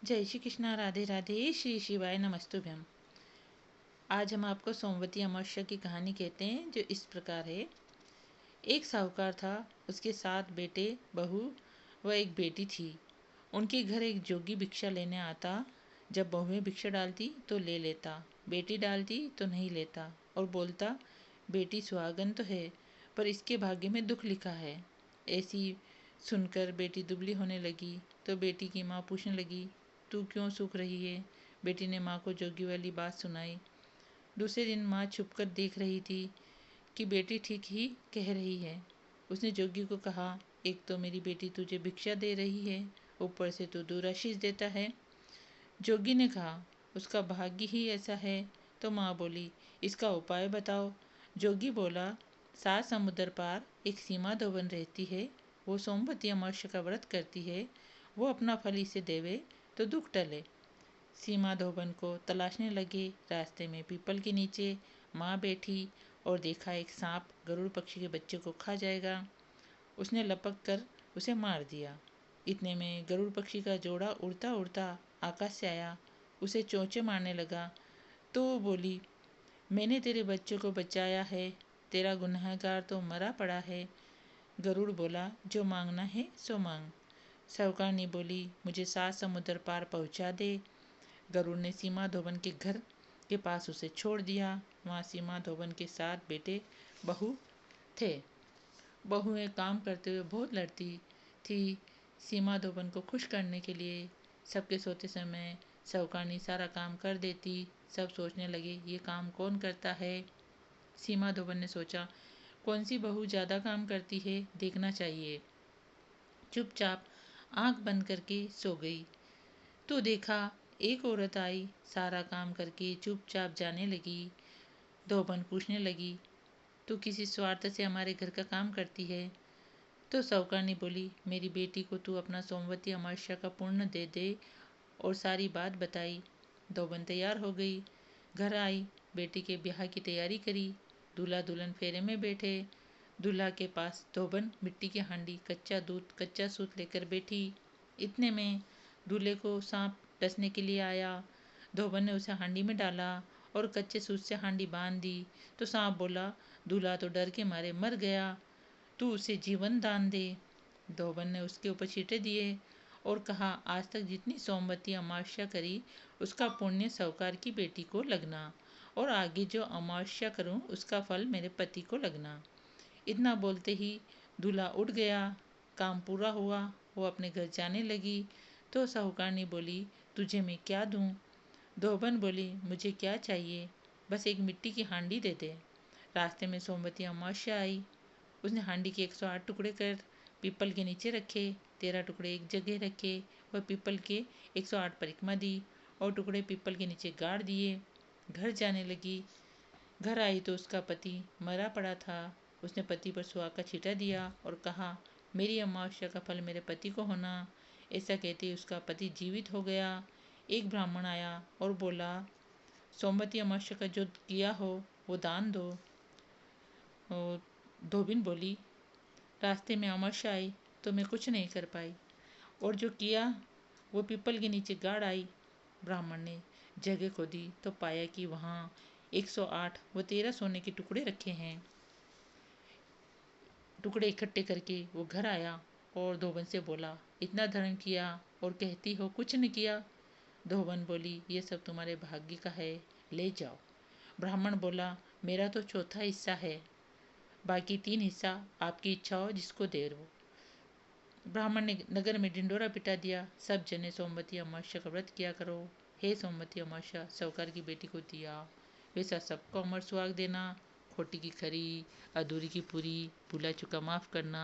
जय श्री कृष्णा, राधे राधे, श्री शिवाय नमस्तुभ्यम। आज हम आपको सोमवती अमावस्या की कहानी कहते हैं, जो इस प्रकार है। एक साहूकार था, उसके 7 बेटे, बहू व एक बेटी थी। उनके घर एक जोगी भिक्षा लेने आता। जब बहुएं भिक्षा डालती तो ले लेता, बेटी डालती तो नहीं लेता और बोलता, बेटी सुहागन तो है पर इसके भाग्य में दुख लिखा है। ऐसी सुनकर बेटी दुबली होने लगी तो बेटी की माँ पूछने लगी, तू क्यों सूख रही है? बेटी ने माँ को जोगी वाली बात सुनाई। दूसरे दिन माँ छुपकर देख रही थी कि बेटी ठीक ही कह रही है। उसने जोगी को कहा, एक तो मेरी बेटी तुझे भिक्षा दे रही है, ऊपर से तू दुराशीष देता है। जोगी ने कहा, उसका भाग्य ही ऐसा है। तो माँ बोली, इसका उपाय बताओ। जोगी बोला, 7 समुद्र पार एक सीमा धोबन रहती है। वो सोमवती अमावस्या का व्रत करती है। वो अपना फल इसे देवे तो दुख टले। सीमा धोबन को तलाशने लगे। रास्ते में पीपल के नीचे माँ बैठी और देखा एक सांप गरुड़ पक्षी के बच्चे को खा जाएगा। उसने लपक कर उसे मार दिया। इतने में गरुड़ पक्षी का जोड़ा उड़ता उड़ता आकाश से आया, उसे चोंचे मारने लगा। तो वो बोली, मैंने तेरे बच्चे को बचाया है, तेरा गुनहगार तो मरा पड़ा है। गरुड़ बोला, जो मांगना है सो मांग। साहूकारनी बोली, मुझे 7 समुद्र पार पहुंचा दे। गरुड़ ने सीमा धोबन के घर के पास उसे छोड़ दिया। वहाँ सीमा धोबन के 7 बेटे बहू थे। बहुएं काम करते हुए बहुत लड़ती थी। सीमा धोबन को खुश करने के लिए सबके सोते समय साहूकारनी सारा काम कर देती। सब सोचने लगे, ये काम कौन करता है? सीमा धोबन ने सोचा, कौन सी बहू ज़्यादा काम करती है, देखना चाहिए। चुपचाप आंख बंद करके सो गई तो देखा एक औरत आई, सारा काम करके चुपचाप जाने लगी। धोबन पूछने लगी, तू किसी स्वार्थ से हमारे घर का काम करती है? तो साहूकारनी बोली, मेरी बेटी को तू अपना सोमवती अमावस्या का पुण्य दे दे, और सारी बात बताई। धोबन तैयार हो गई, घर आई, बेटी के ब्याह की तैयारी करी। दूल्हा दुल्हन फेरे में बैठे। दूल्हा के पास धोबन मिट्टी की हांडी, कच्चा दूध, कच्चा सूत लेकर बैठी। इतने में दूल्हे को सांप डसने के लिए आया। धोबन ने उसे हांडी में डाला और कच्चे सूत से हांडी बांध दी। तो सांप बोला, दूल्हा तो डर के मारे मर गया, तू उसे जीवन दान दे। धोबन ने उसके ऊपर छींटे दिए और कहा, आज तक जितनी सोमवती अमावस्या करी उसका पुण्य साहूकार की बेटी को लगना, और आगे जो अमावस्या करूं उसका फल मेरे पति को लगना। इतना बोलते ही दूल्हा उठ गया। काम पूरा हुआ, वो अपने घर जाने लगी। तो साहूकारनी बोली, तुझे मैं क्या दूं? धोबन बोली, मुझे क्या चाहिए, बस एक मिट्टी की हांडी दे दे। रास्ते में सोमवती अमावस्या आई। उसने हांडी के 108 टुकड़े कर पीपल के नीचे रखे, 13 टुकड़े एक जगह रखे। वह पीपल के 108 परिक्रमा दी और टुकड़े पीपल के नीचे गाड़ दिए। घर जाने लगी। घर आई तो उसका पति मरा पड़ा था। उसने पति पर सुहाग का छींटा दिया और कहा, मेरी अमावस्या का फल मेरे पति को होना। ऐसा कहते ही उसका पति जीवित हो गया। एक ब्राह्मण आया और बोला, सोमवती अमावस्या का जो किया हो वो दान दो। और धोबिन बोली, रास्ते में अमावस्या आई तो मैं कुछ नहीं कर पाई, और जो किया वो पीपल के नीचे गाड़ आई। ब्राह्मण ने जगह खोदी तो पाया कि वहाँ 108 व 13 सोने के टुकड़े रखे हैं। टुकड़े इकट्ठे करके वो घर आया और धोबन से बोला, इतना धर्म किया और कहती हो कुछ नहीं किया। धोबन बोली, ये सब तुम्हारे भाग्य का है, ले जाओ। ब्राह्मण बोला, मेरा तो चौथा हिस्सा है, बाकी 3 हिस्सा आपकी इच्छा हो जिसको दे दो। ब्राह्मण ने नगर में ढिंडोरा पिटा दिया, सब जने सोमवती अमावस्या का व्रत किया करो। हे सोमवती अमावस्या, साहूकार की बेटी को दिया वैसा सबको अमर सुहाग देना। खोटी की खरी, अधूरी की पूरी, भूला चुका माफ करना।